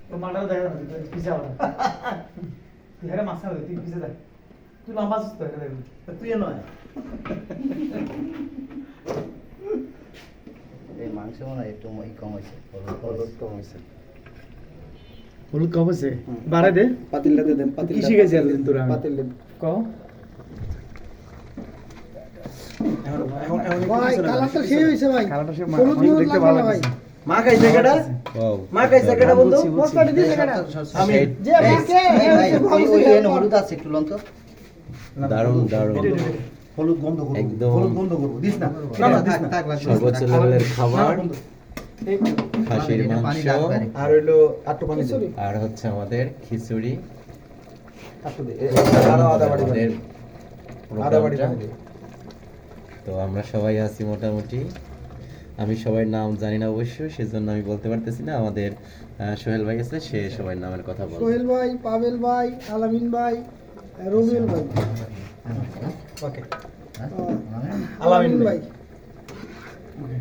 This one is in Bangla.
তোর মালটাও দেখা যাবে তুই পিছে আবার তুই হেরে মাছ খাবে তুই পিছে যা তুই লম্বা আছিস তো এটা দেখবি তুই নয় এই মাংস মনে হয় একটু কম হয়েছে হলুদ কম হয়েছে হলুদ কম আছে বাড়াই দে পাতিলটাতে দেন কি শিখেছি এতদিন তোরা পাতিল দেন ক ভাই কালারটা সেই হইছে ভাই কালারটা সে হলুদ হলুদ দেখতে লাগবে ভালো না ভাই লাগছে মা খাইছে কেডা মা খাইছে কেডা বন্ধু মশলাটা দিছে কেডা আমি যে মাকে ওই হলুদ আছে একটু লঙ্ক দারুণ দারুণ হলুদ গন্ধ করব একদম। হলুদ গন্ধ করব দিস না না না দিস না সর্বোচ্চ লেভেলের খাবার খাসির মাংস আর হইলো আটটু পানি দে আর হচ্ছে আমাদের খিচুড়ি আটটু দে আরো আদা বাড়ি আমাদের আদা বাড়ি প্রোগ্রামটা। দে তো আমরা সবাই আছি মোটামুটি আমি সবার নাম জানি না অবশ্য সেজন্য আমি বলতে পারতেছি না আমাদের সোহেল ভাই আছে সে সবার নামের কথা বলবে সোহেল ভাই পাবেল ভাই আলামিন ভাই রবিউল ভাই ওকে আলামিন ভাই ওকে